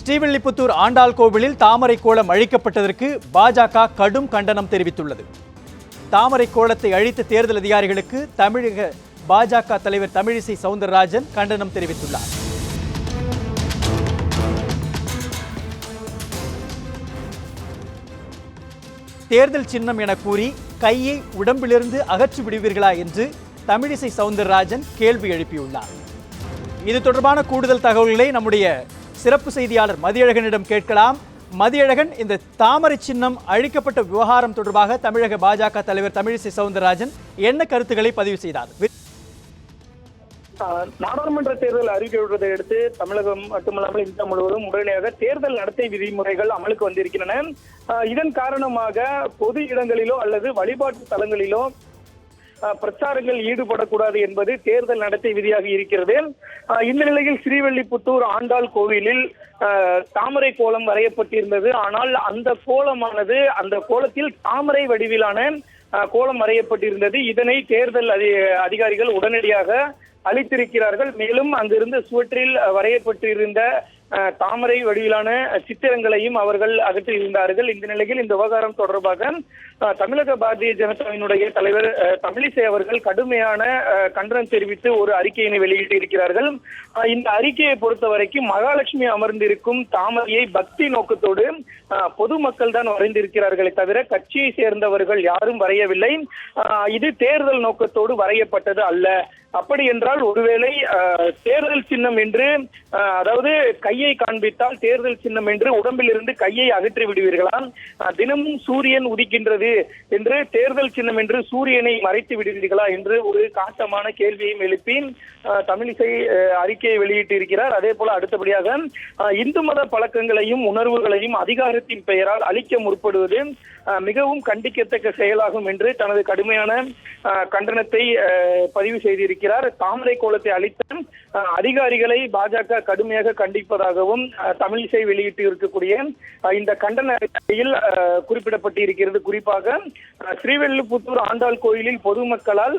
ஸ்ரீவில்லிபுத்தூர் ஆண்டாள் கோவிலில் தாமரை கோலம் அழிக்கப்பட்டதற்கு பாஜக கடும் கண்டனம் தெரிவித்துள்ளது. தாமரை கோலத்தை அழித்த தேர்தல் அதிகாரிகளுக்கு தமிழக பாஜக தலைவர் தமிழிசை சவுந்தரராஜன் கண்டனம் தெரிவித்துள்ளார். தேர்தல் சின்னம் என கூறி கையை உடம்பிலிருந்து அகற்றி விடுவீர்களா என்று தமிழிசை சவுந்தரராஜன் கேள்வி எழுப்பியுள்ளார். இது தொடர்பான கூடுதல் தகவல்களை நம்முடைய சிறப்பு செய்தியாளர் மதியழகனிடம் கேட்கலாம். மதியழகன், இந்த தாமரை சின்னம் அழிக்கப்பட்ட விவகாரம் தொடர்பாக தமிழக பாஜக தலைவர் தமிழிசை சவுந்தரராஜன் என்ன கருத்துக்களை பதிவு செய்தார்? நாடாளுமன்ற தேர்தல் அறிவிக்கப்படுவதை அடுத்து தமிழகம் மட்டுமல்லாமல் இந்தியா முழுவதும் உடனடியாக தேர்தல் நடத்தை விதிமுறைகள் அமலுக்கு வந்திருக்கின்றன. இதன் காரணமாக பொது இடங்களிலோ அல்லது வழிபாட்டு தலங்களிலோ பிரச்சாரங்கள் ஈடுபடக்கூடாது என்பது தேர்தல் நடத்தை விதியாக இருக்கிறது. இந்த நிலையில் ஸ்ரீவில்லிபுத்தூர் ஆண்டாள் கோவிலில் தாமரை கோலம் வரையப்பட்டிருந்தது. ஆனால் அந்த கோலமானது அந்த கோலத்தில் தாமரை வடிவிலான கோலம் வரையப்பட்டிருந்தது. இதனை தேர்தல் அதிகாரிகள் உடனடியாக அளித்திருக்கிறார்கள். மேலும் அங்கிருந்து சுவற்றில் வரையப்பட்டிருந்த தாமரை வடிவிலான சித்திரங்களையும் அவர்கள் அகற்றியிருந்தார்கள். இந்த நிலையில் இந்த விவகாரம் தொடர்பாக தமிழக பாரதிய ஜனதாவினுடைய தலைவர் தமிழிசை அவர்கள் கடுமையான கண்டனம் தெரிவித்து ஒரு அறிக்கையினை வெளியிட்டு இருக்கிறார்கள். இந்த அறிக்கையை பொறுத்த வரைக்கும் மகாலட்சுமி அமர்ந்திருக்கும் தாமரையை பக்தி நோக்கத்தோடு பொதுமக்கள் தான் வரைந்திருக்கிறார்களே தவிர கட்சியை சேர்ந்தவர்கள் யாரும் வரையவில்லை. இது தேர்தல் நோக்கத்தோடு வரையப்பட்டது அல்ல. அப்படி என்றால் ஒருவேளை தேர்தல் சின்னம் என்று, அதாவது கையை காண்பித்தால் தேர்தல் சின்னம் என்று உடம்பில் இருந்து கையை அகற்றி விடுவீர்களா? தினமும் சூரியன் உதிக்கின்றது என்று தேர்தல் சின்னம் என்று சூரியனை மறைத்து விடுவீர்களா என்று ஒரு காட்டமான கேள்வியையும் எழுப்பி தமிழிசை அறிக்கையை வெளியிட்டு இருக்கிறார். அதே போல அடுத்தபடியாக இந்து மத பழக்கங்களையும் உணர்வுகளையும் அதிகாரத்தின் பெயரால் அழிக்க முற்படுவது மிகவும் கண்டிக்கத்தக்க செயலாகும் என்று தனது கடுமையான கண்டனத்தை பதிவு செய்திருக்கிறார். தாமரை கோலத்தை அழித்த அதிகாரிகளை பாஜக கடுமையாக கண்டிப்பதாகவும் தமிழிசை வெளியிட்டு இருக்கக்கூடிய இந்த கண்டன அறிக்கையில் குறிப்பிடப்பட்டிருக்கிறது. குறிப்பாக ஸ்ரீவில்லிபுத்தூர் ஆண்டாள் கோயிலில் பொதுமக்களால்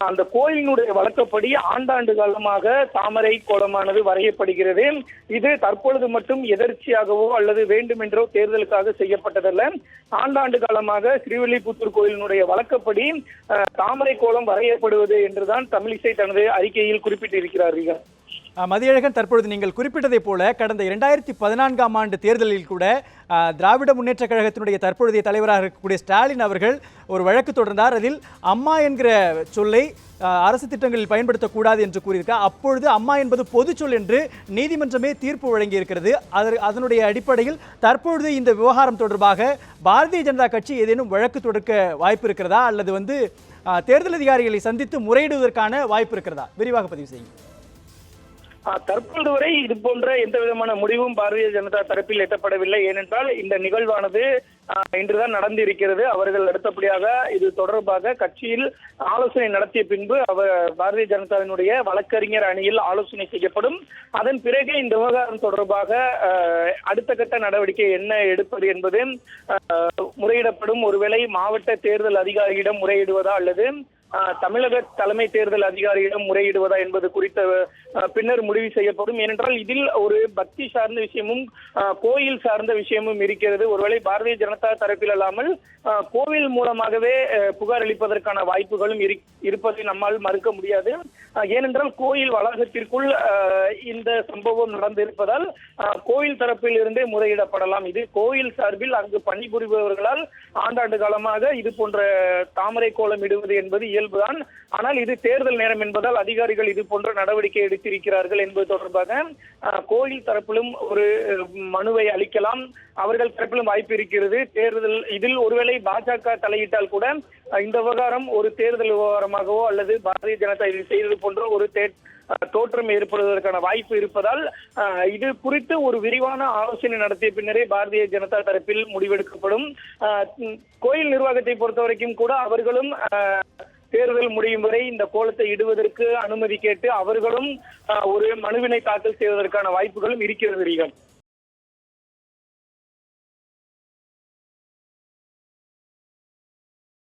அந்த கோயிலினுடைய வழக்கப்படி ஆண்டாண்டு காலமாக தாமரை கோலமானது வரையப்படுகிறது. இது தற்பொழுது மட்டும் எதர்ச்சியாகவோ அல்லது வேண்டுமென்றோ தேர்தலுக்காக செய்யப்பட்டதல்ல. ஆண்டாண்டு காலமாக ஸ்ரீவில்லிபுத்தூர் கோயிலினுடைய வழக்கப்படி தாமரை கோலம் வரையப்படுவது என்றுதான் தமிழிசை தனது அறிக்கையில் குறிப்பிட்டிருக்கிறார்கள். மதியழகன், தற்பொழுது நீங்கள் குறிப்பிட்டதை போல கடந்த 2014ஆம் ஆண்டு தேர்தலில் கூட திராவிட முன்னேற்ற கழகத்தினுடைய தற்பொழுதைய தலைவராக இருக்கக்கூடிய ஸ்டாலின் அவர்கள் ஒரு வழக்கு தொடர்ந்தார். அதில் அம்மா என்கிற சொல்லை அரசு திட்டங்களில் பயன்படுத்தக்கூடாது என்று கூறியிருக்கார். அப்பொழுது அம்மா என்பது பொது சொல் என்று நீதிமன்றமே தீர்ப்பு வழங்கியிருக்கிறது. அதனுடைய அடிப்படையில் தற்பொழுது இந்த விவகாரம் தொடர்பாக பாரதிய ஜனதா கட்சி ஏதேனும் வழக்கு தொடுக்க வாய்ப்பு இருக்கிறதா, அல்லது தேர்தல் அதிகாரிகளை சந்தித்து முறையிடுவதற்கான வாய்ப்பு இருக்கிறதா? விரிவாக பதிவு செய்யுங்கள். தற்போது வரை இது போன்ற எந்த விதமான முடிவும் பாரதிய ஜனதா தரப்பில் எட்டப்படவில்லை. ஏனென்றால் இந்த நிகழ்வானது இன்றுதான் நடந்திருக்கிறது. அவர்கள் அடுத்தபடியாக இது தொடர்பாக கட்சியில் ஆலோசனை நடத்திய பின்பு பாரதிய ஜனதாவினுடைய வழக்கறிஞர் அணியில் ஆலோசனை செய்யப்படும். அதன் பிறகு இந்த விவகாரம் தொடர்பாக அடுத்த கட்ட நடவடிக்கை என்ன எடுப்பது என்பது முறையிடப்படும். ஒருவேளை மாவட்ட தேர்தல் அதிகாரியிடம் முறையிடுவதா அல்லது தமிழக தலைமை தேர்தல் அதிகாரியிடம் முறையிடுவதா என்பது குறித்த பின்னர் முடிவு செய்யப்படும். ஏனென்றால் இதில் ஒரு பக்தி சார்ந்த விஷயமும் கோயில் சார்ந்த விஷயமும் இருக்கிறது. ஒருவேளை பாரதிய ஜனதா தரப்பில் அல்லாமல் கோவில் மூலமாகவே புகார் அளிப்பதற்கான வாய்ப்புகளும் இருப்பதை நம்மால் மறுக்க முடியாது. ஏனென்றால் கோயில் வளாகத்திற்குள் இந்த சம்பவம் நடந்திருப்பதால் கோயில் தரப்பில் இருந்தே முறையிடப்படலாம். இது கோயில் சார்பில் அங்கு பணிபுரிபவர்களால் ஆண்டாண்டு காலமாக இது போன்ற தாமரை கோலம் இடுவது என்பது இயல்புதான். ஆனால் இது தேர்தல் நேரம் என்பதால் அதிகாரிகள் இது போன்ற நடவடிக்கை எடுத்திருக்கிறார்கள் என்பது தொடர்பாக கோயில் தரப்பிலும் ஒரு மனுவை அளிக்கலாம். அவர்கள் தரப்பிலும் வாய்ப்பு இருக்கிறது. தேர்தல் இதில் ஒருவேளை பாஜக தலையிட்டால் கூட இந்த விவகாரம் ஒரு தேர்தல் விவகாரமாகவோ அல்லது பாரதிய ஜனதா இதில் செய்தது போன்ற ஒரு தோற்றம் ஏற்படுவதற்கான வாய்ப்பு இருப்பதால் இது குறித்து ஒரு விரிவான ஆலோசனை நடத்திய பின்னரே பாரதிய ஜனதா தரப்பில் முடிவெடுக்கப்படும். கோயில் நிர்வாகத்தை பொறுத்த வரைக்கும் கூட அவர்களும் தேர்தல் முடியும் வரை இந்த கோலத்தை இடுவதற்கு அனுமதி கேட்டு அவர்களும் ஒரு மனுவினை தாக்கல் செய்வதற்கான வாய்ப்புகளும் இருக்கிறது.